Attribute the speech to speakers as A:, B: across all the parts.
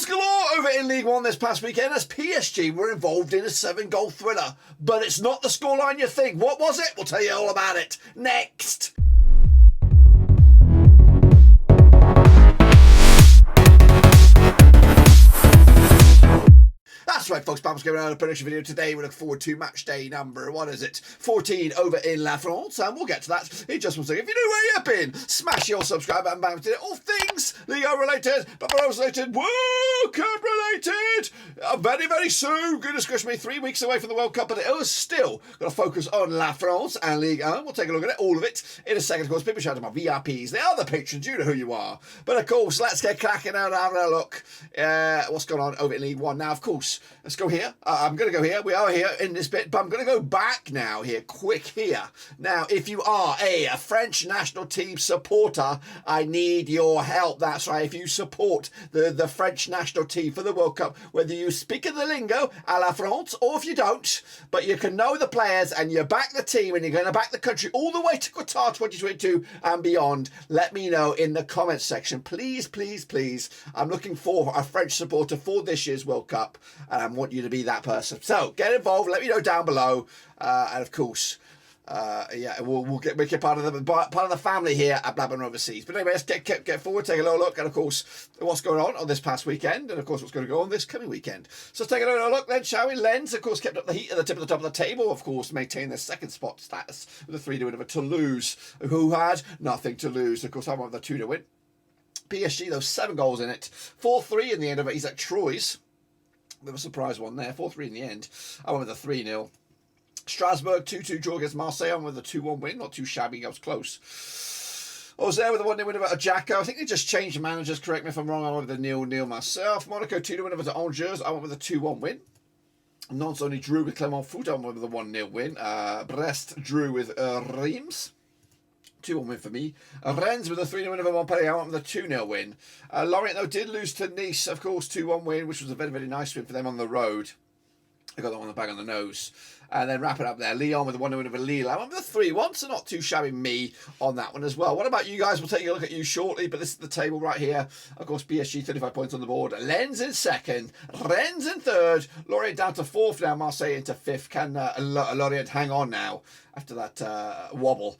A: galore over in League One this past weekend as PSG were involved in a 7-goal thriller. But it's not the scoreline you think. What was it? We'll tell you all about it next. That's right, folks. Bam's going out a prediction video today. We look forward to match day number, 14 over in La France, and we'll get to that in just one second. If you know where you've been, smash your subscribe button. Bam today. All things Ligue related, Barbaros related, World Cup related. Very, very soon. Goodness gracious me, 3 weeks away from the World Cup, but it was still going to focus on La France and Ligue 1. We'll take a look at it, all of it, in a second. Of course, people shout out my VIPs. They are the patrons. You know who you are. But of course, let's get cracking out and having a look. What's going on over in League 1 now? Of course, let's go here. I'm going to go here. We are here in this bit, but I'm going to go back now here, quick here. Now, if you are a French national team supporter, I need your help. That's right. If you support the French national team for the World Cup, whether you speak in the lingo à la France or if you don't, but you can know the players and you back the team and you're going to back the country all the way to Qatar 2022 and beyond, let me know in the comments section. Please, please, please. I'm looking for a French supporter for this year's World Cup, and I want you to be that person. So get involved. Let me know down below, and of course, yeah, we'll make you part of the family here at Blackburn Overseas. But anyway, let's get forward, take a little look, and of course, what's going on this past weekend, and of course, what's going to go on this coming weekend. So let's take a little look then, shall we? Lens, of course, kept up the heat at the top of the table. Of course, maintained their second spot status with a 3-2 win over Toulouse, who had nothing to lose. Of course, I went with the 2-2 win. PSG, those 7 goals in it, 4-3 in the end of it. He's at Troyes. Bit of a surprise one there, 4-3 in the end. I went with a 3-0. Strasbourg, 2-2 draw against Marseille. I went with a 2-1 win. Not too shabby, I was close. Auxerre with a 1-0 win over Ajaccio. I think they just changed managers, correct me if I'm wrong. I went with a 0-0 myself. Monaco, 2-2 win over Angers. I went with a 2-1 win. Nantes only drew with Clermont Foot. I went with a 1-0 win. Brest drew with Reims. 2-1 win for me. Rennes with a 3-0 win over Montpellier. I went with a 2-0 win. Lorient, though, did lose to Nice, of course, 2-1 win, which was a very, very nice win for them on the road. I got that one on the bag on the nose. And then wrap it up there. Lyon with a 1-0 win over Lille. I went with a 3-1, so not too shabby me on that one as well. What about you guys? We'll take a look at you shortly, but this is the table right here. Of course, PSG 35 points on the board. Lens in second. Rennes in third. Lorient down to fourth now. Marseille into fifth. Can Lorient hang on now after that wobble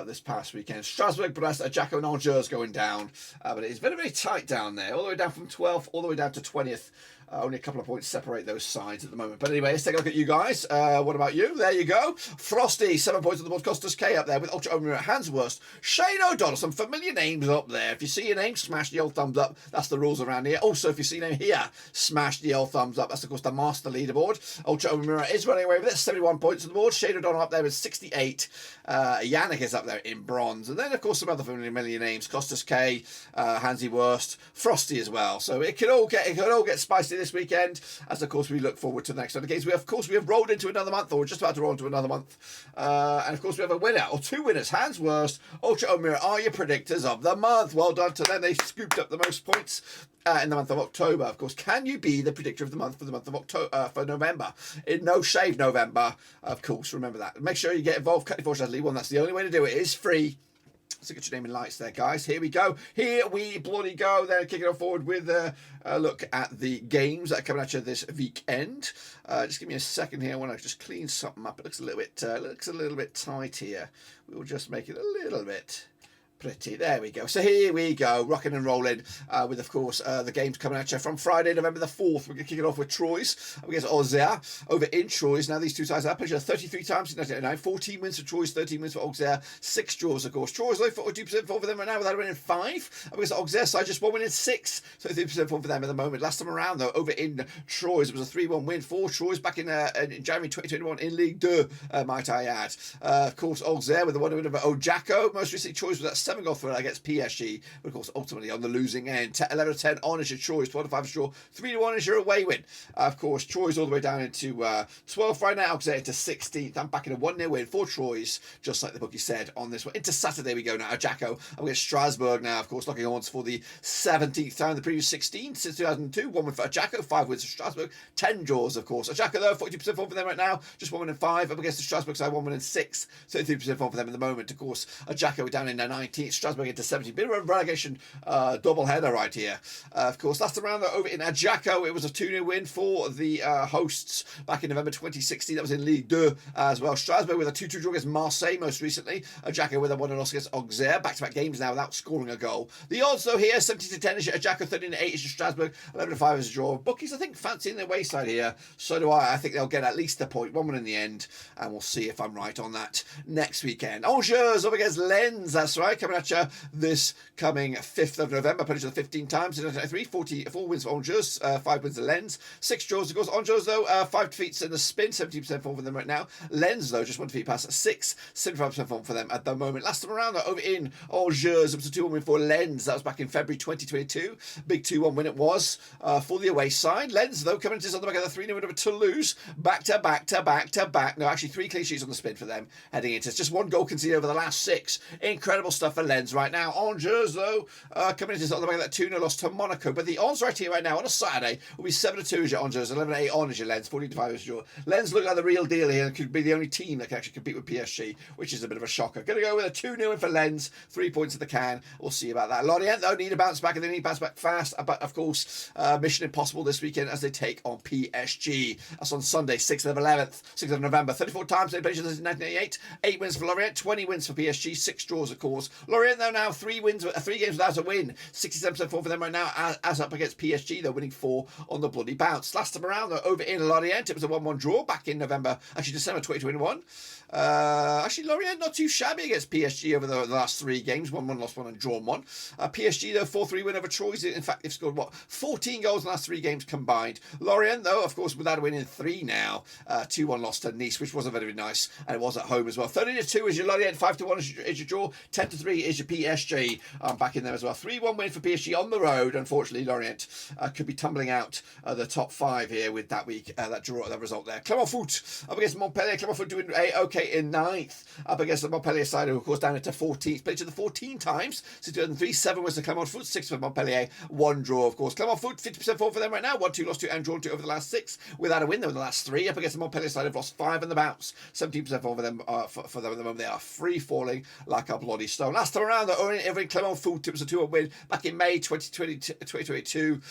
A: this past weekend? Strasbourg, Brest, Ajaccio and Angers going down. But it is very, very tight down there. All the way down from 12th, all the way down to 20th. Only a couple of points separate those sides at the moment. But anyway, let's take a look at you guys. What about you? There you go. Frosty, 7 points on the board. Costas K up there with Ultra Omer at Hansworth. Shane O'Donnell, some familiar names up there. If you see your name, smash the old thumbs up. That's the rules around here. Also, if you see your name here, smash the old thumbs up. That's, of course, the master leaderboard. Ultra Omer is running away with it. 71 points on the board. Shane O'Donnell up there with 68. Yannick is up there in bronze. And then, of course, some other familiar names. Costas K, Hansi Wurst, Frosty as well. So it could all get spicy this weekend. As of course we look forward to the next one. Games. We have rolled into another month, or we're just about to roll into another month. And of course we have a winner, or 2 winners. Hans Wurst, Ultra Omer are your predictors of the month. Well done to them. They scooped up the most points in the month of October. Of course, can you be the predictor of the month for the month of October, for November? In No Shave November, of course. Remember that. Make sure you get involved. Cut your League One. That's the only way to do it. It is free. So get your name in lights there, guys. Here we go. Here we bloody go. Then kicking on forward with a look at the games that are coming at you this weekend. Just give me a second here. I want to just clean something up. It looks a little bit tight here. We will just make it a little bit pretty. There we go. So here we go, rocking and rolling with, of course, the games coming at you from Friday, November the 4th. We're going to kick it off with Troyes against Auxerre over in Troyes. Now, these two sides have played 33 times in 1999. 14 wins for Troyes, 13 wins for Auxerre, 6 draws, of course. Troyes low 42% form for them right now without a win in 5. Against Auxerre side, just 1 win in 6. 33% form for them at the moment. Last time around, though, over in Troyes, it was a 3-1 win for Troyes back in January 2021 in Ligue 2, might I add. Of course, Auxerre with the 1 win over Ajaccio. Most recently, Troyes with that 7-goal thriller against PSG, but of course ultimately on the losing end. 11-10 on is your Troyes, 12-5 draw, 3-1 is your away win. Of course, Troyes all the way down into 12th right now, Auxerre into 16th. I'm back in a 1-0 win for Troyes, just like the bookie said on this one. Into Saturday we go now. Ajaccio against Strasbourg now, of course, locking horns for the 17th time. The previous 16 since 2002. 1 win for Ajaccio, 5 wins for Strasbourg, 10 draws, of course. Ajaccio though, 42% form for them right now, just 1 win in 5. Up against the Strasbourg side, 1 win in 6, 33% form for them at the moment. Of course, Ajaccio down in 19th 19th, Strasbourg into 17th. Bit of a relegation double-header right here. Of course, last round though, over in Ajaccio, it was a 2-0 win for the hosts back in November 2016. That was in Ligue 2 as well. Strasbourg with a 2-2 draw against Marseille most recently. Ajaccio with a 1-0 loss against Auxerre. Back-to-back games now without scoring a goal. The odds though here, 70-10 is Ajaccio, 13-8 is Strasbourg, 11-5 is a draw. Bookies, I think, fancying their wayside here. So do I. I think they'll get at least a point, 1-1 in the end, and we'll see if I'm right on that next weekend. Angers up against Lens, that's right, coming at you this coming 5th of November. Played each other 15 times in 44 wins for Angers, 5 wins for Lens, 6 draws, of course. Angers, though, 5 defeats in the spin, 70% form for them right now. Lens, though, just 1 defeat past 6, 75% form for them at the moment. Last time around, though, over in Angers, it was a 2-1 win for Lens. That was back in February 2022. Big 2-1 win it was for the away side. Lens, though, coming into this on the back of the 3-0 win over Toulouse. Back to back. No, actually 3 clean sheets on the spin for them heading into this. Just 1 goal conceded over the last 6. Incredible stuff for Lens right now. Angers, though, coming into this on the back of that 2-0 loss to Monaco. But the odds right here right now on a Saturday will be 7-2 as your Angers, 11-8 on as your Lens, 14-5 as your Lens. Look like the real deal here and could be the only team that can actually compete with PSG, which is a bit of a shocker. Going to go with a 2-0 win for Lens, 3 points at the can. We'll see about that. Lorient, though, need a bounce back, and they need to bounce back fast. But of course, mission impossible this weekend as they take on PSG. That's on Sunday, 6th of November. 34 times they played since 1988. 8 wins for Lorient, 20 wins for PSG, 6 draws, of course. Lorient, though, now 3 games without a win. 67% form for them right now, as up against PSG. They're winning 4 on the bloody bounce. Last time around, though, over in Lorient, it was a 1-1 draw back in December 2021. Actually, Lorient not too shabby against PSG over the last 3 games. 1-1, lost 1 and drawn 1. PSG, though, 4-3 win over Troyes. In fact, they've scored, 14 goals in the last 3 games combined. Lorient, though, of course, without a win in 3 now. 2-1 loss to Nice, which wasn't very nice, and it was at home as well. 30-2 is your Lorient, 5-1 is your draw, 10-3 is your PSG. Back in there as well. 3-1 win for PSG on the road. Unfortunately, Lorient could be tumbling out the top 5 here with that week, that result there. Clermont Foot up against Montpellier. Clermont Foot doing okay in 9th, up against the Montpellier side, who of course down into 14th. Played to the 14 times since 2003. 7 was the Clermont Foot, 6 for Montpellier, 1 draw, of course. Clermont Foot, 50% form for them right now. 1-2 lost 2 and drawn 2 over the last 6 without a win. Though in the last 3 up against the Montpellier side, have lost 5 in the bounce. 17% form for them for them at the moment. They are free falling like a bloody stone. Last time around, over in Clermont Foot, it was a 2-1 win back in May 2022.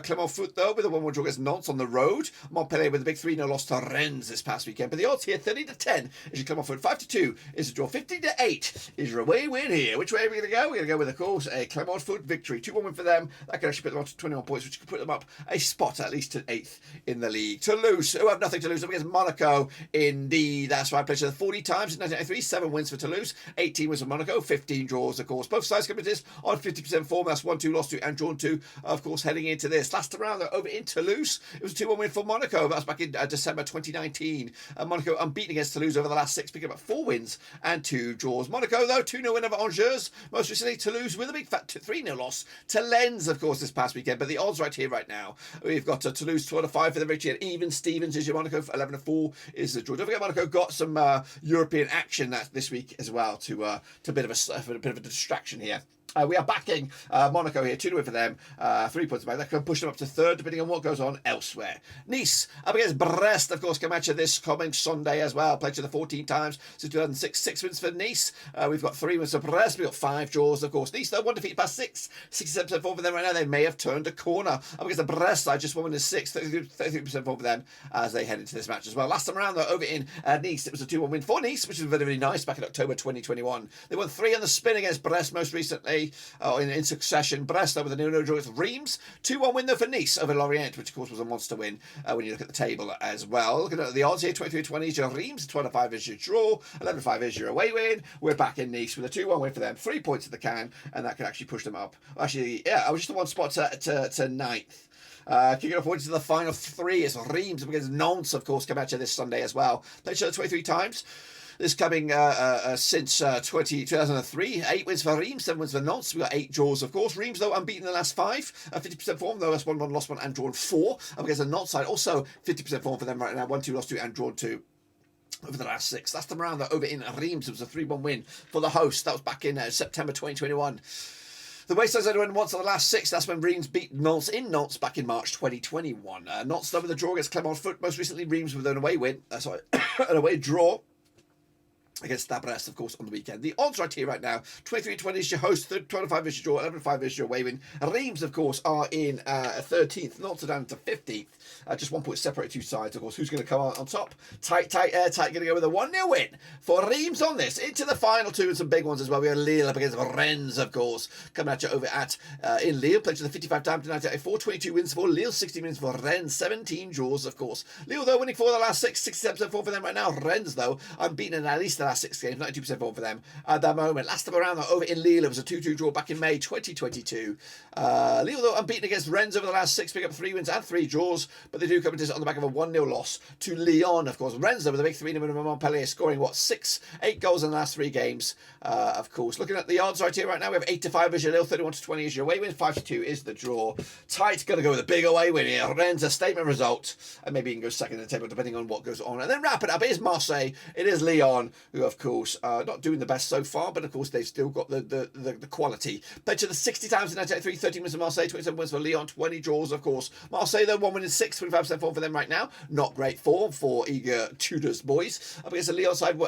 A: Clermont Foot, though, with a 1-1 draw against Nantes on the road. Montpellier with a big 3-0 loss to Rennes this past weekend. But the odds here, 30-10 is your Clermont Foot, 5-2 is a draw, 15-8 is your away win here. Which way are we going to go? We're going to go with, of course, a Clermont Foot victory. 2-1 win for them. That can actually put them up to 21 points, which could put them up a spot at least to 8th in the league. Toulouse, who have nothing to lose, up against Monaco. Indeed, that's right. Played each other 40 times in 1993. 7 wins for Toulouse, 18 wins for Monaco, 15 draws, of course. Both sides coming to this on 50% form. That's 1-2 lost 2 and drawn 2, of course, heading into this. Last round, though, over in Toulouse, it was a 2-1 win for Monaco. That was back in December 2019. Monaco unbeaten against Toulouse over the last 6, picking up 4 wins and 2 draws. Monaco, though, 2-0 win over Angers. Most recently, Toulouse with a big fat 3-0 loss to Lens, of course, this past weekend. But the odds right here, right now, we've got Toulouse 12-5 for the victory, and even Stevens is your Monaco, 11-4 is the draw. Don't forget, Monaco got some European action this week as well to a bit of a distraction here. We are backing Monaco here, 2-1 for them, 3 points back. That can push them up to 3rd, depending on what goes on elsewhere. Nice up against Brest, of course, come at you this coming Sunday as well. Played to the 14 times since 2006. 6 wins for Nice. We've got 3 wins for Brest. We've got 5 draws, of course. Nice, though, 1 defeat past 6. 67% form for them right now. They may have turned a corner. Up against the Brest side, just 1 win to 6. 33% form for them as they head into this match as well. Last time around, though, over in Nice, it was a 2-1 win for Nice, which was very, very nice back in October 2021. They won 3 on the spin against Brest most recently. In succession. Brest, though, with a 0-0 draw with Reims. 2-1 win, though, for Nice over Lorient, which, of course, was a monster win when you look at the table as well. Looking at the odds here, 23-20 is your Reims, 12-5 is your draw, 11-5 is your away win. We're back in Nice with a 2-1 win for them. 3 points at the can, and that could actually push them up. Actually, yeah, I was just a 1 spot to 9th. Kicking off into the final 3 is Reims against Nantes, of course, come at you this Sunday as well. Played each other 23 times. This coming since 2003. 8 wins for Reims, 7 wins for Nantes. We've got 8 draws, of course. Reims, though, unbeaten in the last 5. 50% form, though. That's 1-1, lost 1 and drawn 4. Up against the Nantes side, also 50% form for them right now. 1-2, lost 2 and drawn 2. Over the last 6. Last time around, though, over in Reims, it was a 3-1 win for the host. That was back in September 2021. The Wayside's only won once of the last 6. That's when Reims beat Nantes in Nantes back in March 2021. Nantes, though, with a draw against Clermont Foot. Most recently, Reims with an away win. An away draw against Stade, of course, on the weekend. The odds right here right now, 23-20 is your host, 25 is your draw, 11-5 is your away win. Reims, of course, are in 13th, Nantes down to 15th. Just 1 point separate two sides, of course. Who's going to come on top? Tight, airtight, going to go with a 1-0 win for Reims on this. Into the final two and some big ones as well. We have Lille up against Rennes, of course, coming at you over at in Lille. Played to the 55 time tonight at 4-22 wins for Lille, 60 wins for Rennes, 17 draws, of course. Lille, though, winning for the last 67% form for them right now. Rennes, though, unbeaten in at least the last 6 games, 92% form for them at that moment. Last time around, though, over in Lille, it was a 2-2 draw back in May 2022. Lille, though, unbeaten against Rennes over the last 6, pick up 3 wins and 3 draws, but they do come into this on the back of a 1-0 loss to Lyon, of course. Rennes, though, with a big 3-0 win over Montpellier, scoring, 8 goals in the last 3 games, of course. Looking at the odds right here right now, we have 8-5 is your Lille, 31-20 is your away win, 5-2 is the draw. Tight, going to go with a big away win here. Rennes, a statement result, and maybe you can go second in the table depending on what goes on. And then wrap it up, it is Marseille, it is Lyon, who, of course, not doing the best so far, but of course they've still got the quality. Played to the 60 times in 1983, 13 wins for Marseille, 27 wins for Lyon, 20 draws, of course. Marseille, though, 1 win in 6, 25% form for them right now. Not great form for eager Tudors boys. Up against the Lyon side,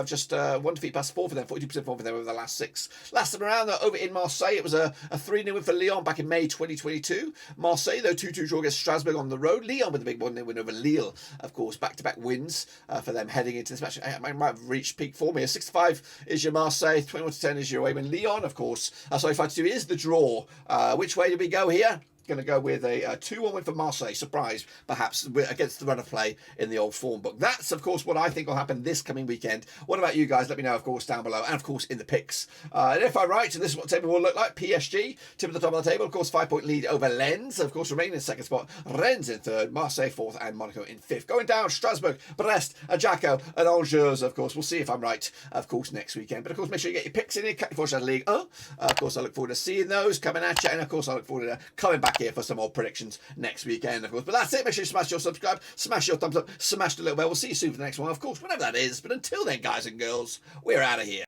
A: just 1 defeat past 4 for them, 42% form for them over the last 6. Last time around, though, over in Marseille, it was a 3-0 win for Lyon back in May 2022. Marseille, though, 2-2 draw against Strasbourg on the road. Lyon with a big 1-0 win over Lille, of course. Back-to-back wins for them heading into this match. I might have reached peak form here. 6-5 is your Marseille, 21-10 is your away win. Lyon, of course, 5-2 is the draw. Which way do we go here? Going to go with a 2-1 win for Marseille. Surprise, perhaps, against the run of play in the old form book. That's, of course, what I think will happen this coming weekend. What about you guys? Let me know, of course, down below. And, of course, in the picks. And if I'm right, this is what the table will look like. PSG, tip at the top of the table. Of course, 5-point lead over Lens. Of course, remaining in second spot. Rennes in third. Marseille fourth. And Monaco in fifth. Going down, Strasbourg, Brest, Ajaccio, and Angers, of course. We'll see if I'm right, of course, next weekend. But, of course, make sure you get your picks in here. For Ligue 1. Of course, I look forward to seeing those coming at you. And, of course, I look forward to coming back here for some more predictions next weekend, of course. But that's it. Make sure you smash your subscribe, smash your thumbs up, smash the little bell. We'll see you soon for the next one, of course, whenever that is. But until then, guys and girls, we're out of here.